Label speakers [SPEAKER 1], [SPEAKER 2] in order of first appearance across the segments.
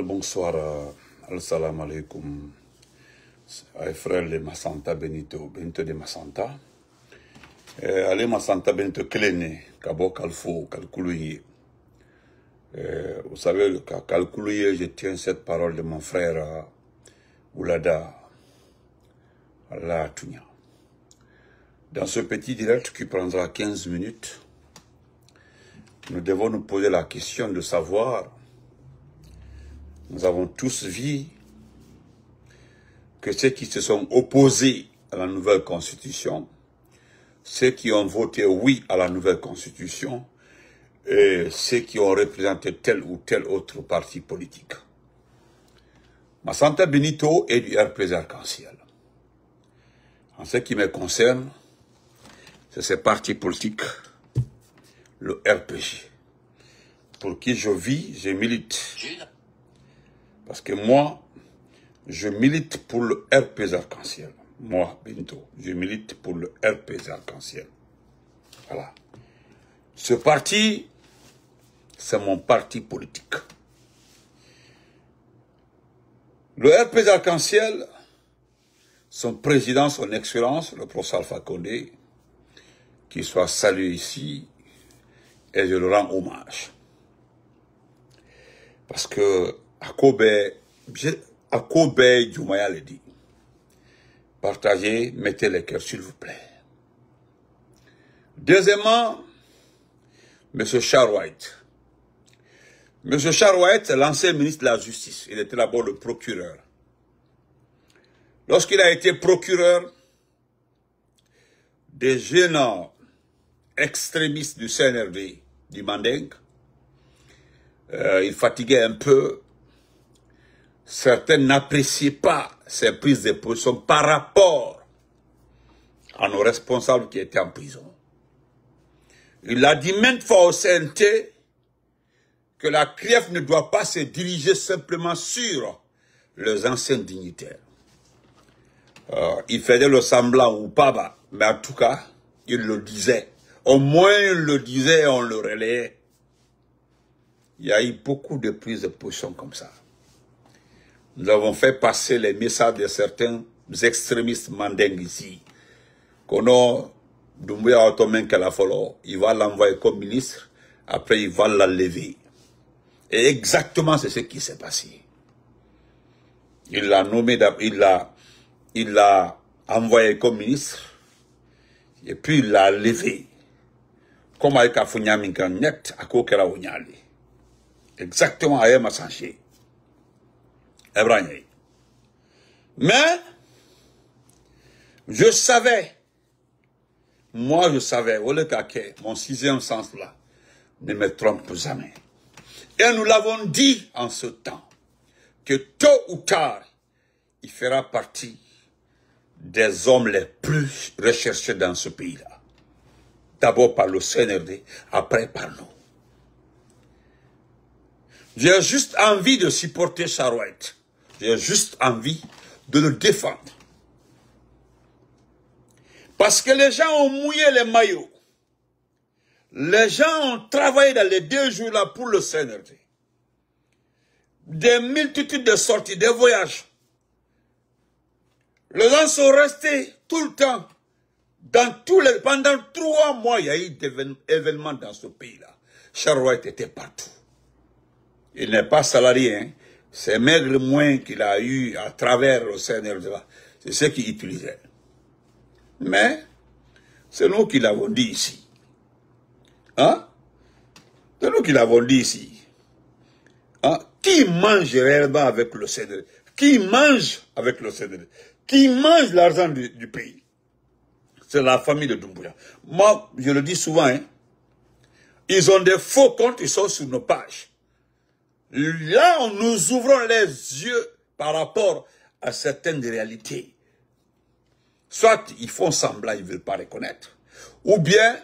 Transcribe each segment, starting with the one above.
[SPEAKER 1] Bonsoir, salam alaikum, frère de Massanta Benito de Massanta. Allez Massanta Benito Klene, Kabo Kalfo, Kalkoulouye. Vous savez, Kalkoulouye, je tiens cette parole de mon frère Oulada, Allah Tounia. Dans ce petit direct qui prendra 15 minutes, nous devons nous poser la question de savoir. Nous avons tous vu que ceux qui se sont opposés à la nouvelle constitution, ceux qui ont voté oui à la nouvelle constitution, et ceux qui ont représenté tel ou tel autre parti politique. Massanta Benito est du RPZ Arc-en-Ciel. En ce qui me concerne, c'est ces partis politiques, le RPG, pour qui je vis, je milite. Parce que moi, je milite pour le RPZ Arc-en-Ciel. Moi, Benito, je milite pour le RPZ Arc-en-Ciel. Voilà. Ce parti, c'est mon parti politique. Le RPZ Arc-en-Ciel, son président, son excellence, le professeur Alpha Condé, qui soit salué ici, et je le rends hommage. Parce que Akobe Djoumaya le dit. Partagez, mettez les cœurs, s'il vous plaît. Deuxièmement, M. Charwhite. M. Charwhite, l'ancien ministre de la Justice, il était d'abord le procureur. Lorsqu'il a été procureur, des jeunes extrémistes du CNRD, du Manding, il fatiguait un peu. Certains n'appréciaient pas ces prises de position par rapport à nos responsables qui étaient en prison. Il a dit maintes fois au CNT que la CRIEF ne doit pas se diriger simplement sur les anciens dignitaires. Il faisait le semblant ou pas, mais en tout cas, il le disait. Au moins, il le disait et on le relayait. Il y a eu beaucoup de prises de position comme ça. Nous avons fait passer les messages de certains extrémistes mandingues ici. Kono Doumbouya Otomen Kalafolo, il va l'envoyer comme ministre, après il va l'enlever. Et exactement c'est ce qui s'est passé. Il l'a nommé, il l'a envoyé comme ministre, et puis il l'a levé. Comme avec Afunyaminkan net, à Kokera Ounyali. Exactement à Emma Sanché. Mais, je savais, moi je savais, mon sixième sens là, ne me trompe jamais. Et nous l'avons dit en ce temps, que tôt ou tard, il fera partie des hommes les plus recherchés dans ce pays-là. D'abord par le CNRD, après par nous. J'ai juste envie de supporter Charwhite. J'ai juste envie de le défendre. Parce que les gens ont mouillé les maillots. Les gens ont travaillé dans les 2 jours là pour le CNRD. Des multitudes de sorties, des voyages. Les gens sont restés tout le temps. Pendant 3 mois, il y a eu des événements dans ce pays-là. Charwhite était partout. Il n'est pas salarié, hein. Ces maigres moyens qu'il a eu à travers le CNRD, c'est ce qu'il utilisait. Mais, c'est nous qui l'avons dit ici. Hein? C'est nous qui l'avons dit ici. Hein? Qui mange réellement avec le CNRD? Qui mange avec le CNRD? Qui mange l'argent du pays? C'est la famille de Doumbouya. Moi, je le dis souvent, hein. Ils ont des faux comptes, ils sont sur nos pages. Là, nous ouvrons les yeux par rapport à certaines réalités. Soit ils font semblant, ils ne veulent pas reconnaître. Ou bien,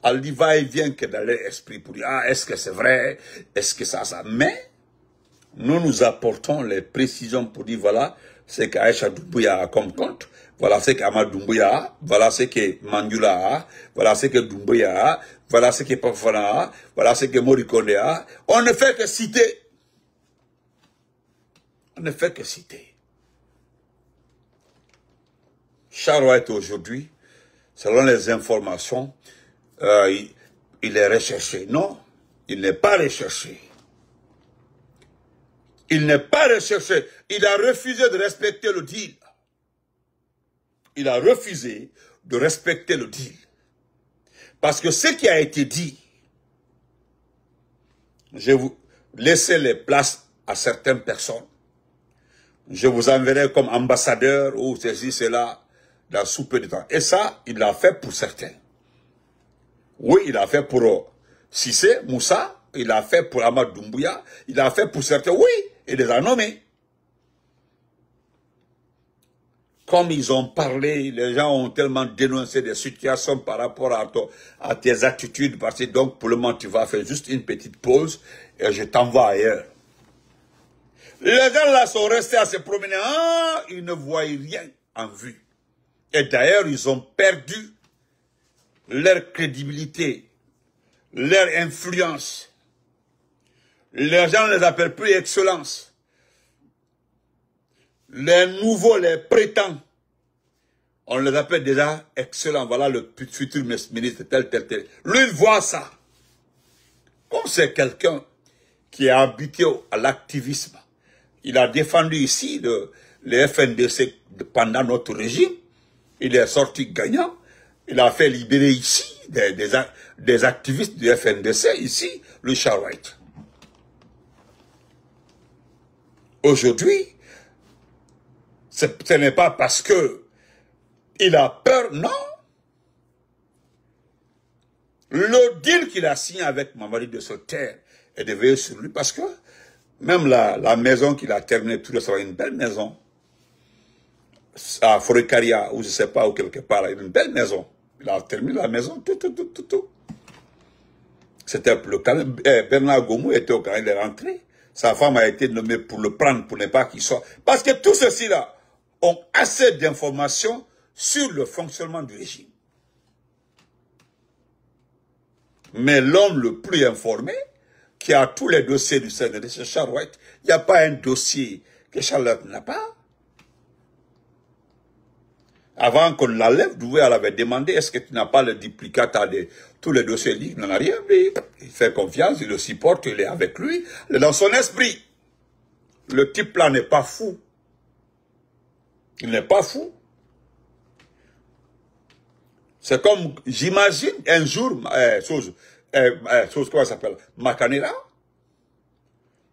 [SPEAKER 1] elle y va et vient que dans leur esprit pour dire, ah, est-ce que c'est vrai? Est-ce que ça? Mais, nous apportons les précisions pour dire, voilà, ce qu'Aïcha Doumbouya a comme compte. Voilà ce qu'Amad Doumbouya a. Voilà ce que Mandula a. Voilà ce que Doumbouya a. Voilà ce que Pafana a. Voilà ce que Morikone a. On ne fait que citer. On ne fait que citer. Charouette aujourd'hui, selon les informations, il est recherché. Non, il n'est pas recherché. Il n'est pas recherché. Il a refusé de respecter le deal. Il a refusé de respecter le deal. Parce que ce qui a été dit, je vous laisse les places à certaines personnes. Je vous enverrai comme ambassadeur ou ceci, cela, dans sous peu de temps. Et ça, il l'a fait pour certains. Oui, il a fait pour Cissé, Moussa, il a fait pour Ahmad Doumbouya, il a fait pour certains, oui, il les a nommés. Comme ils ont parlé, les gens ont tellement dénoncé des situations par rapport à tes attitudes, parce que donc pour le moment tu vas faire juste une petite pause et je t'envoie ailleurs. Les gens là sont restés à se promener, ah, ils ne voient rien en vue. Et d'ailleurs, ils ont perdu leur crédibilité, leur influence. Les gens ne les appellent plus excellence. Les nouveaux, les prétends, on les appelle déjà excellents. Voilà le futur ministre, tel, tel, tel. Lui, il voit ça. Comme c'est quelqu'un qui est habitué à l'activisme. Il a défendu ici les FNDC pendant notre régime. Il est sorti gagnant. Il a fait libérer ici des activistes du FNDC, ici, le Charouette. Aujourd'hui, ce n'est pas parce que il a peur, non. Le deal qu'il a signé avec Mamadi de se taire est de veiller sur lui parce que même la maison qu'il a terminée tout récemment, une belle maison, à Forécaria, ou je ne sais pas, ou quelque part, une belle maison. Il a terminé la maison, tout. C'était le calme. Bernard Gomou était au Canada, il est rentré. Sa femme a été nommée pour le prendre, pour ne pas qu'il soit. Parce que tout ceci-là ont assez d'informations sur le fonctionnement du régime. Mais l'homme le plus informé, qui a tous les dossiers du CNRD, c'est Charouette. Il n'y a pas un dossier que Charlotte n'a pas. Avant qu'on l'enlève, Doué avait demandé, est-ce que tu n'as pas le duplicata de tous les dossiers? Il n'en a rien dit. Il fait confiance, il le supporte, il est avec lui. Dans son esprit, le type là n'est pas fou. Il n'est pas fou. C'est comme, j'imagine, un jour, comment ça s'appelle, Makanera.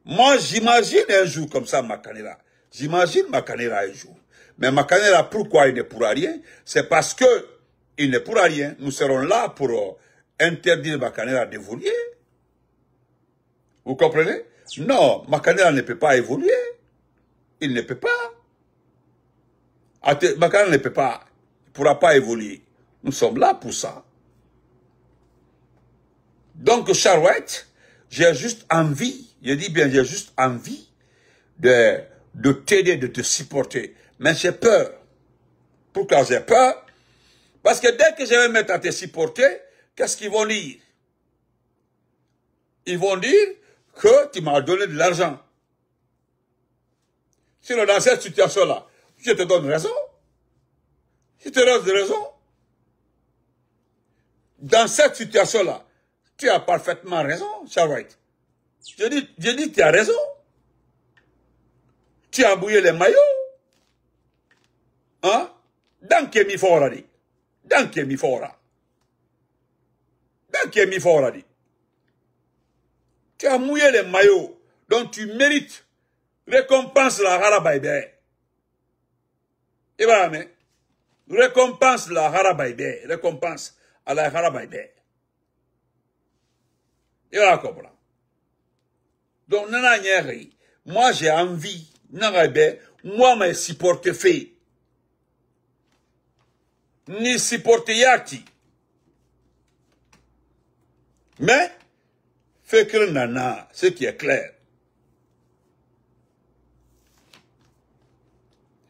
[SPEAKER 1] Moi, j'imagine un jour comme ça, Makanera. J'imagine Makanera un jour. Mais Makanera, pourquoi il ne pourra rien? C'est parce que il ne pourra rien. Nous serons là pour interdire Makanera d'évoluer. Vous comprenez? Non, Makanera ne peut pas évoluer. Il ne peut pas. Makanera ne peut pas. Il ne pourra pas évoluer. Nous sommes là pour ça. Donc, Charouette, j'ai juste envie, je dis bien, j'ai juste envie de t'aider, de te supporter. Mais j'ai peur. Pourquoi j'ai peur? Parce que dès que je vais me mettre à te supporter, qu'est-ce qu'ils vont dire? Ils vont dire que tu m'as donné de l'argent. Sinon, dans cette situation-là, je te donne raison. Je te donne raison. Dans cette situation-là, tu as parfaitement raison, Charouette. Je dis, tu as raison. Tu as mouillé les maillots. Hein? Dans qui mi fora dit. Dans qui mi fora. Dans qui mi fora dit. Tu as mouillé les maillots. Donc tu mérites récompense la harabaïbé. Et voilà, mais récompense la harabaïbé. Récompense à la harabaïbé. Et voilà, comprendre. Donc, nana nyeri, moi j'ai envie, nanaïbé, moi me supporte fait. Ni supporte yati. Mais, fait que nana, ce qui est clair.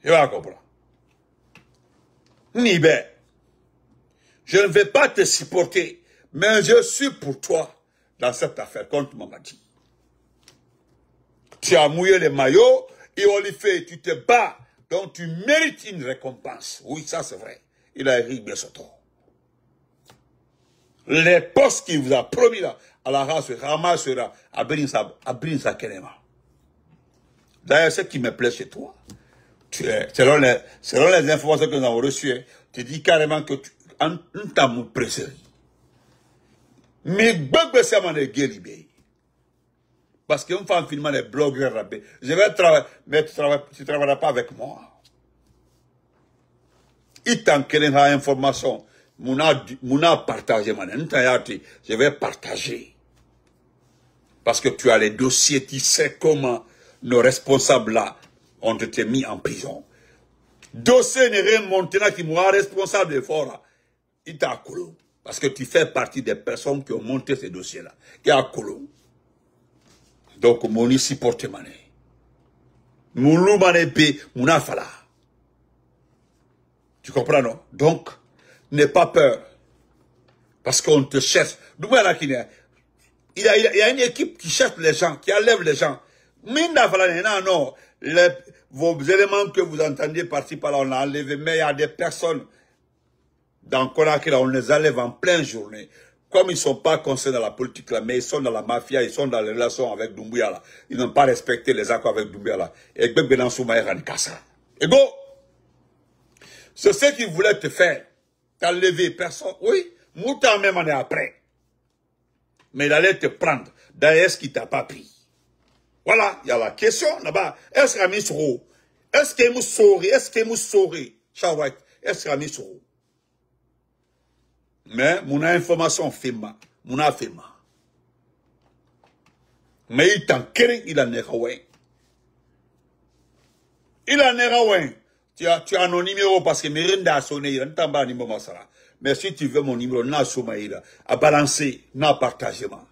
[SPEAKER 1] Et voilà, comprendre. Ni ben. Je ne vais pas te supporter, mais je suis pour toi dans cette affaire contre Mamadi. Tu as mouillé les maillots Et on lui fait, tu te bats, donc tu mérites une récompense. Oui, ça c'est vrai. Il a écrit bien son tour. Les postes qu'il vous a promis là, à la race, Hamas sera à Brinsa Kenema. D'ailleurs, ce qui me plaît chez toi, selon les informations que nous avons reçues, tu dis carrément que tu as mon préféré. Mais Gbegbe Sama ne guéribé. Parce qu'une femme finalement les blogueurs rappés. Je vais travailler, mais tu ne travailleras pas avec moi. Il t'en a information. Mouna partagé, je vais partager. Parce que tu as les dossiers, tu sais comment nos responsables là ont été mis en prison. Dossier n'est rien monté là qui m'a responsable de fort. Il t'a coulé. Parce que tu fais partie des personnes qui ont monté ces dossiers-là. Il a coulé. Donc, mon ici porte mané. Moulou mané pe, mouna fala. Tu comprends, non? Donc, n'aie pas peur. Parce qu'on te cherche. Il y a une équipe qui cherche les gens, qui enlève les gens. Non. Vos éléments que vous entendez par-ci par-là, on a enlevé. Mais il y a des personnes dans Conakry, on les enlève en pleine journée. Comme ils ne sont pas concernés dans la politique, là, mais ils sont dans la mafia, ils sont dans les relations avec Doumbouya. Là. Ils n'ont pas respecté les accords avec Doumbouya. Là. Et Gbegbe Souma et Kassa. Et go! C'est ce qu'ils voulaient te faire. T'enlever personne. Oui, Mouta même année après. Mais il allait te prendre. D'ailleurs, est-ce qu'il t'a pas pris? Voilà, il y a la question là-bas. Est-ce qu'il a mis sur eau? Est-ce qu'il m'a sauvé? Est-ce qu'il m'a sauvé? Chawak, est-ce qu'il a mis sur eau? Mais, mon information firma. Mon affirma. Mais il t'en crée, il en est raouin. Il en est raouin. Tu as mon numéro parce que Merinda a sonné, il n'a pas numéro ça. Mais si tu veux mon numéro, n'a sommeil, à balancer, n'a partagement.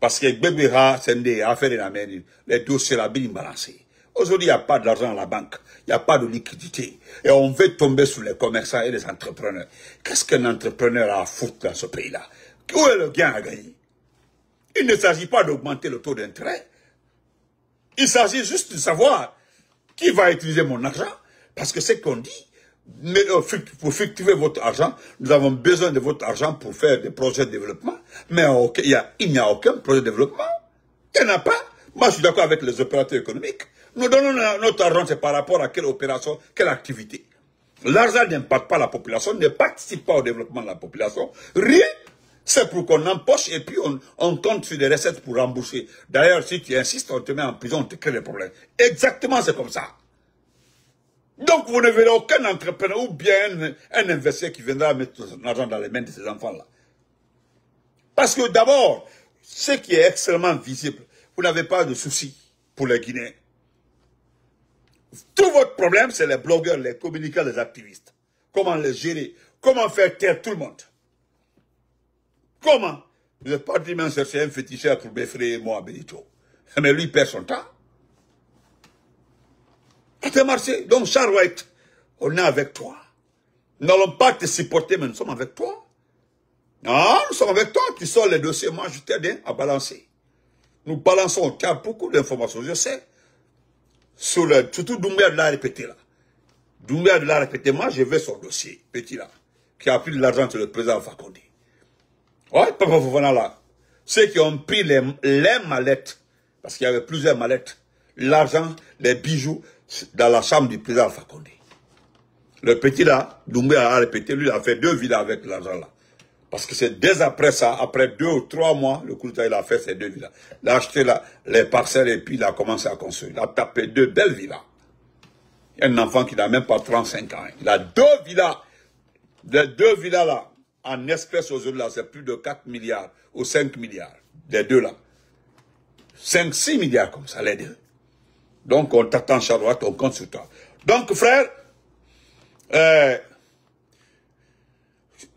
[SPEAKER 1] Parce que Gbebera, c'est des affaires de la main, les dossiers là, bien balancés. Aujourd'hui, il n'y a pas d'argent à la banque, il n'y a pas de liquidité. Et on veut tomber sur les commerçants et les entrepreneurs. Qu'est-ce qu'un entrepreneur a à foutre dans ce pays-là? Où est le gain à gagner? Il ne s'agit pas d'augmenter le taux d'intérêt. Il s'agit juste de savoir qui va utiliser mon argent. Parce que c'est qu'on dit, mais pour fructifier votre argent, nous avons besoin de votre argent pour faire des projets de développement. Mais il n'y a aucun projet de développement. Il n'y en a pas. Moi, je suis d'accord avec les opérateurs économiques. Nous donnons notre argent, c'est par rapport à quelle opération, quelle activité. L'argent n'impacte pas la population, ne participe pas au développement de la population. Rien. C'est pour qu'on empoche et puis on compte sur des recettes pour rembourser. D'ailleurs, si tu insistes, on te met en prison, on te crée des problèmes. Exactement, c'est comme ça. Donc, vous ne verrez aucun entrepreneur ou bien un investisseur qui viendra mettre son argent dans les mains de ces enfants-là. Parce que d'abord, ce qui est extrêmement visible, vous n'avez pas de soucis pour les Guinéens. Tout votre problème, c'est les blogueurs, les communicants, les activistes. Comment les gérer? Comment faire taire tout le monde? Comment? Vous n'êtes pas dit même chercher un féticheur pour Beffré et moi, Benito. Mais lui, il perd son temps. Ça marché. Donc, Charles White, on est avec toi. Nous n'allons pas te supporter, mais nous sommes avec toi. Non, nous sommes avec toi. Tu sors les dossiers. Moi, je t'aide à balancer. Nous balançons. Tu as beaucoup d'informations, je sais. Surtout Doumbouya de l'a répété là. Doumbouya de l'a répété. Moi, je vais son dossier, petit là, qui a pris de l'argent sur le président Fakonde. Ouais, papa Fofana là. Ceux qui ont pris les mallettes, parce qu'il y avait plusieurs mallettes, l'argent, les bijoux, dans la chambre du président Fakonde. Le petit là, Doumbouya a répété, lui, il a fait 2 villas avec l'argent là. Parce que c'est dès après ça, après 2 ou 3 mois, le coup d'État, il a fait ces 2 villas. Il a acheté les parcelles et puis il a commencé à construire. Il a tapé 2 belles villas. Il y a un enfant qui n'a même pas 35 ans. Il a 2 villas. Les 2 villas là, en espèces aujourd'hui là, c'est plus de 4 milliards ou 5 milliards. Les 2 là. 5-6 milliards comme ça, les 2. Donc on t'attend Charlotte, on compte sur toi. Donc frère,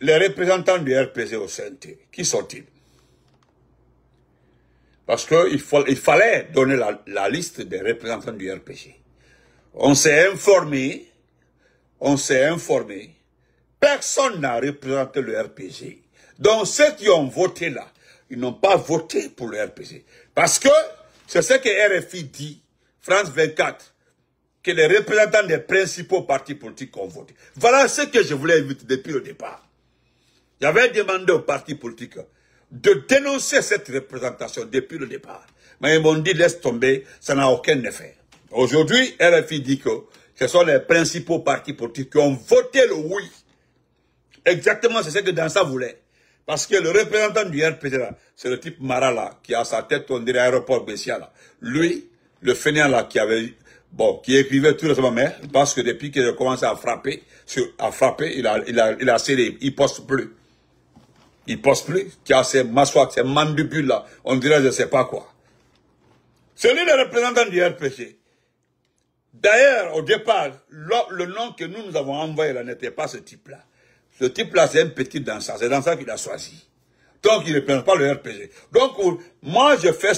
[SPEAKER 1] les représentants du RPG au CNT, qui sont-ils? Parce qu'il fallait donner la liste des représentants du RPG. On s'est informé, personne n'a représenté le RPG. Donc ceux qui ont voté là, ils n'ont pas voté pour le RPG. Parce que c'est ce que RFI dit, France 24, que les représentants des principaux partis politiques ont voté. Voilà ce que je voulais éviter depuis le départ. J'avais demandé aux partis politiques de dénoncer cette représentation depuis le départ. Mais ils m'ont dit, laisse tomber, ça n'a aucun effet. Aujourd'hui, RFI dit que ce sont les principaux partis politiques qui ont voté le oui. Exactement, c'est ce que Dansa voulait. Parce que le représentant du RPG, c'est le type Mara là, qui a sa tête, on dirait aéroport Bessia là. Lui, le fainéant là, qui écrivait tout récemment, mais parce que depuis qu'il a commencé à frapper, il a cédé, il poste plus. Il poste plus, qui a ses massoirs, ses mandibules là, on dirait je ne sais pas quoi. C'est lui le représentant du RPG. D'ailleurs, au départ, le nom que nous avons envoyé là n'était pas ce type-là. Ce type-là, c'est un petit danseur. C'est dans ça qu'il a choisi. Donc, il ne représente pas le RPG. Donc, moi, je fais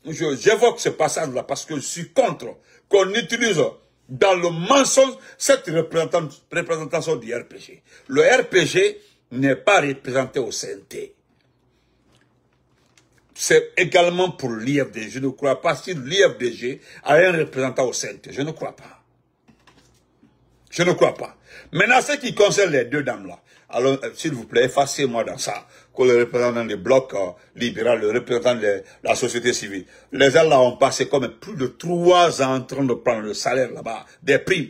[SPEAKER 1] j'évoque ce passage-là parce que je suis contre qu'on utilise dans le mensonge cette représentation du RPG. Le RPG n'est pas représenté au CNT. C'est également pour l'IFDG. Je ne crois pas si l'IFDG a un représentant au CNT. Je ne crois pas. Je ne crois pas. Maintenant, ce qui concerne les deux dames-là, alors, s'il vous plaît, effacez-moi dans ça, que le représentant des blocs libéraux, le représentant de la société civile, les gens là ont passé comme plus de 3 ans en train de prendre le salaire là-bas, des primes.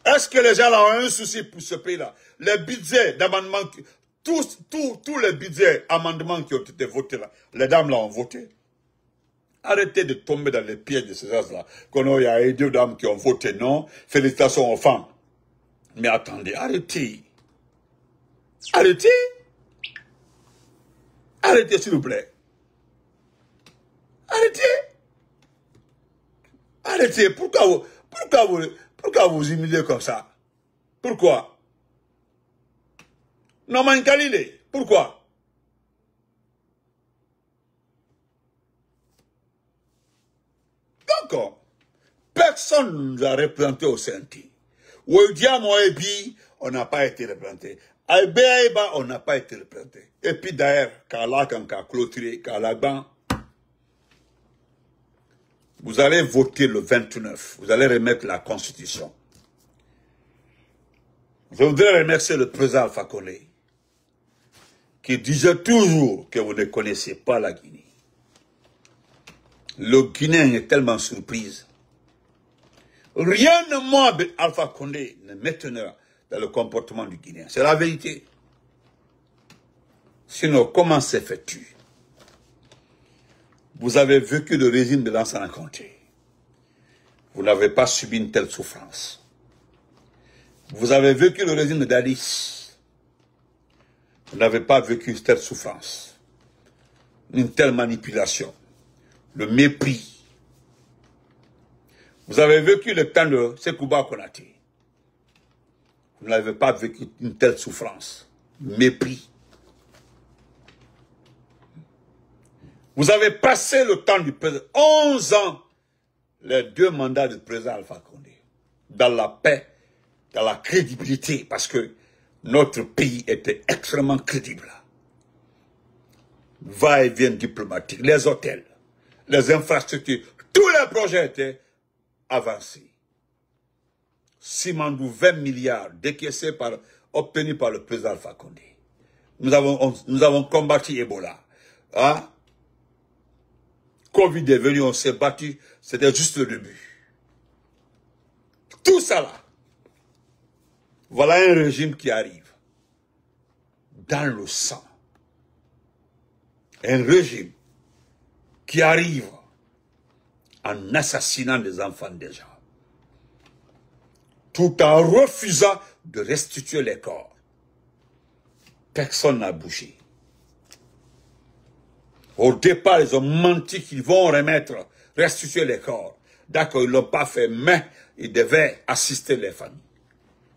[SPEAKER 1] Est-ce que les gens là ont un souci pour ce pays-là? Les budgets d'amendement, tous les budgets amendements qui ont été votés là, les dames là ont voté. Arrêtez de tomber dans les pièges de ces gens-là. Il y a deux dames qui ont voté non. Félicitations aux femmes. Mais attendez, arrêtez. Arrêtez. Arrêtez, s'il vous plaît. Arrêtez. Arrêtez. Pourquoi vous humiliez comme ça? Pourquoi? Norman Galilée. Pourquoi? Donc, personne ne nous a représenté au CNT. Ouédia Moebi, on n'a pas été représenté. Aïba, on n'a pas été représenté. Et puis d'ailleurs, Kala, quand on a clôturé, Kalaban, vous allez voter le 29. Vous allez remettre la Constitution. Je voudrais remercier le président Alpha Condé, qui disait toujours que vous ne connaissez pas la Guinée. Le Guinéen est tellement surprise. Rien de moi, Alpha Condé, ne m'étonnera dans le comportement du Guinéen. C'est la vérité. Sinon, comment s'est fait-tu? Vous avez vécu le régime de Lansana Conté. Vous n'avez pas subi une telle souffrance. Vous avez vécu le régime de Dadis. Vous n'avez pas vécu une telle souffrance. Une telle manipulation. Le mépris. Vous avez vécu le temps de Sekouba Konaté. Vous n'avez pas vécu une telle souffrance. Mépris. Vous avez passé le temps du président. 11 ans. Les 2 mandats du président Alpha Condé. Dans la paix, dans la crédibilité. Parce que notre pays était extrêmement crédible. Va-et-vient diplomatique. Les hôtels. Les infrastructures, tous les projets étaient avancés. Simandou, 20 milliards décaissés obtenus par le président Alpha Condé. Nous avons combattu Ebola. Hein? Covid est venu, on s'est battu. C'était juste le début. Tout ça là. Voilà un régime qui arrive. Dans le sang. Un régime qui arrive en assassinant des enfants des gens, tout en refusant de restituer les corps. Personne n'a bougé. Au départ, ils ont menti qu'ils vont restituer les corps. D'accord, ils ne l'ont pas fait, mais ils devaient assister les familles.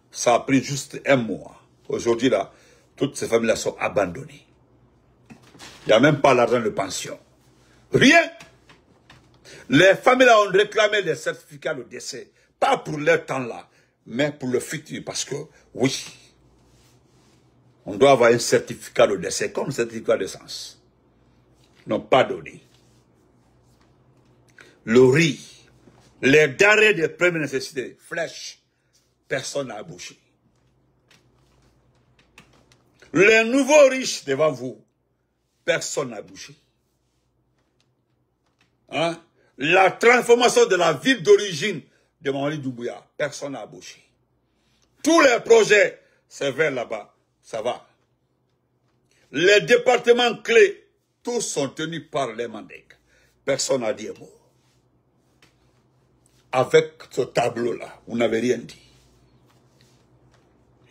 [SPEAKER 1] Ça a pris juste 1 mois. Aujourd'hui, là, toutes ces familles-là sont abandonnées. Il n'y a même pas l'argent de pension. Rien. Les familles ont réclamé les certificats de décès. Pas pour leur temps là, mais pour le futur. Parce que, oui, on doit avoir un certificat de décès comme un certificat de naissance. Ils n'ont pas donné. le riz, les denrées de première nécessité, flèches, personne n'a bouché. Les nouveaux riches devant vous, personne n'a bouché. Hein? La transformation de la ville d'origine de Mamadi Doumbouya, personne n'a bouché. Tous les projets, c'est vers là-bas, ça va. Les départements clés, tous sont tenus par les Mandingues. Personne n'a dit un mot. Avec ce tableau-là, vous n'avez rien dit.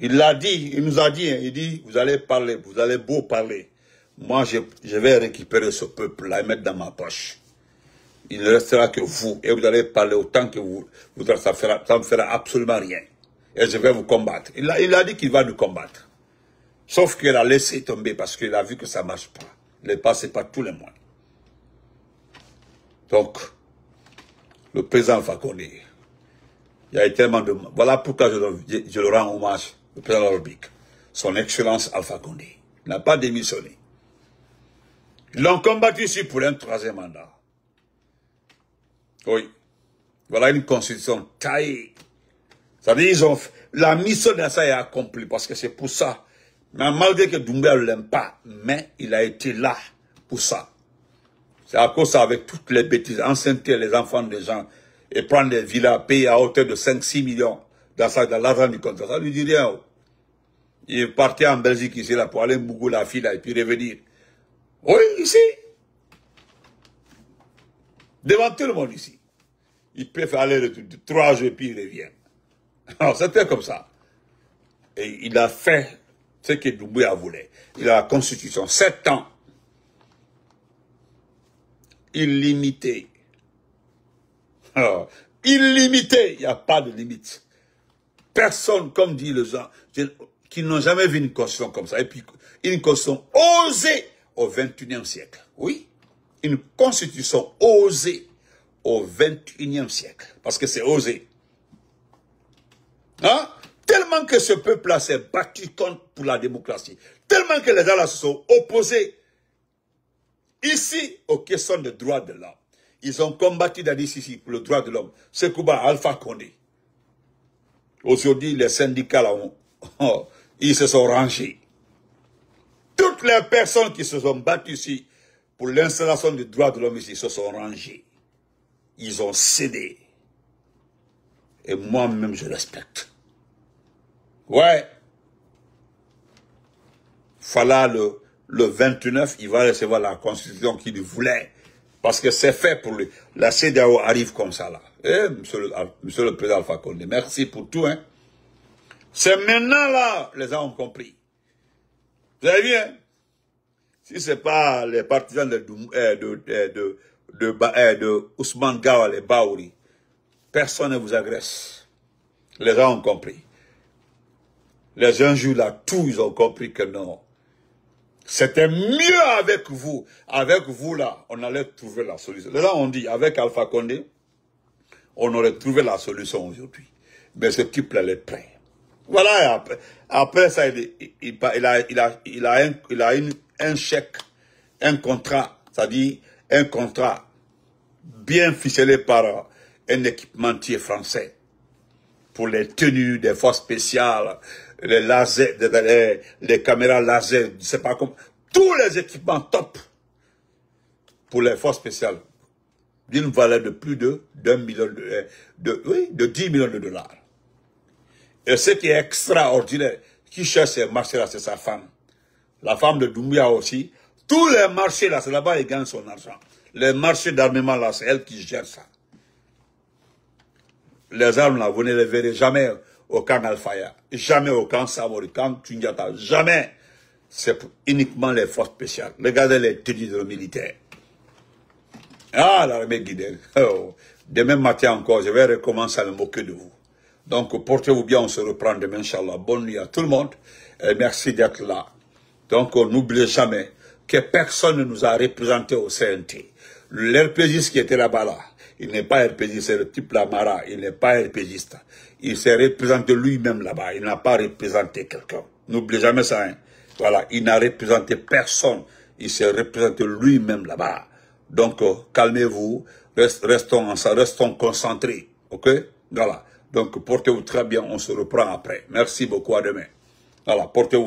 [SPEAKER 1] Il l'a dit, il nous a dit, il dit, vous allez parler, vous allez beau parler. Moi, je vais récupérer ce peuple-là et mettre dans ma poche. Il ne restera que vous, et vous allez parler autant que vous voudrez, ça me fera absolument rien. Et je vais vous combattre. Il a dit qu'il va nous combattre. Sauf qu'il a laissé tomber parce qu'il a vu que ça ne marche pas. Il n'est passé par tous les moyens. Donc, le président Alpha Condé, il y a eu tellement de... Voilà pourquoi je le rends hommage, le président Lorobic, son excellence Alpha Condé. Il n'a pas démissionné. Ils l'ont combattu ici pour un 3e mandat. Oui. Voilà une constitution taillée. C'est-à-dire, la mission de ça est accomplie parce que c'est pour ça. Mais malgré que Doumbouya ne l'aime pas, mais il a été là pour ça. C'est à cause de ça, avec toutes les bêtises, enceinter les enfants des gens et prendre des villas payées à hauteur de 5-6 millions dans l'argent du contrat. Ça lui dit rien. Il est parti en Belgique ici là pour aller Mbougou la fille là et puis revenir. Oui, ici. Devant tout le monde ici. Il peut faire aller 3 jours et puis il revient. Alors, c'était comme ça. Et il a fait ce que Doumbouya voulait. Il a la constitution. 7 ans. Illimité. Alors, illimité. Il n'y a pas de limite. Personne, comme dit les gens, qui n'ont jamais vu une constitution comme ça. Et puis, une constitution osée au XXIe siècle. Oui. Une constitution osée au XXIe siècle. Parce que c'est osé. Hein? Tellement que ce peuple-là s'est battu contre pour la démocratie. Tellement que les gens-là se sont opposés ici aux questions de droits de l'homme. Ils ont combattu dans ici pour le droit de l'homme. Sekouba, Alpha Condé. Aujourd'hui, les syndicats là, ils se sont rangés. Toutes les personnes qui se sont battues ici pour l'installation des droits de l'homme ici se sont rangées. Ils ont cédé. Et moi-même, je respecte. Ouais. Fala le 29, il va recevoir la constitution qu'il voulait. Parce que c'est fait pour lui. La CEDEAO arrive comme ça là. Eh, monsieur le président Alpha Condé, merci pour tout. Hein. C'est maintenant là, les gens ont compris. Vous avez vu, hein? Si ce n'est pas les partisans de Ousmane Gawa, les Baouri, personne ne vous agresse. Les gens ont compris. Les injures là, tous ils ont compris que non. C'était mieux avec vous. Avec vous là, on allait trouver la solution. Les gens ont dit, avec Alpha Condé, on aurait trouvé la solution aujourd'hui. Mais ce type-là, il est prêt. Voilà, après ça, il a un chèque, un contrat, c'est-à-dire un contrat bien ficelé par un équipementier français pour les tenues des forces spéciales, les lasers, les caméras laser, je ne sais pas comment, tous les équipements top pour les forces spéciales d'une valeur de plus de 10 millions de dollars. Et ce qui est extraordinaire, qui cherche ces marchés-là, c'est sa femme. La femme de Doumbouya aussi. Tous les marchés là, c'est là-bas il gagne son argent. Les marchés d'armement là, c'est elle qui gère ça. Les armes là, vous ne les verrez jamais au camp Alfaya, jamais au camp Samori, camp Tundiata, jamais. C'est uniquement les forces spéciales. Regardez les tenues de militaires. Ah, l'armée guidée. Oh. Demain matin encore, je vais recommencer à me moquer de vous. Donc, portez-vous bien, on se reprend demain, Inch'Allah. Bonne nuit à tout le monde. Et merci d'être là. Donc, n'oubliez jamais que personne ne nous a représentés au CNT. L'RPGiste qui était là-bas, là, il n'est pas RPGiste, c'est le type Lamara, il n'est pas RPGiste. Il s'est représenté lui-même là-bas, il n'a pas représenté quelqu'un. N'oubliez jamais ça, hein. Voilà, il n'a représenté personne, il s'est représenté lui-même là-bas. Donc, calmez-vous, restons concentrés. OK? Voilà. Donc, portez-vous très bien, on se reprend après. Merci beaucoup, à demain. Voilà, portez-vous.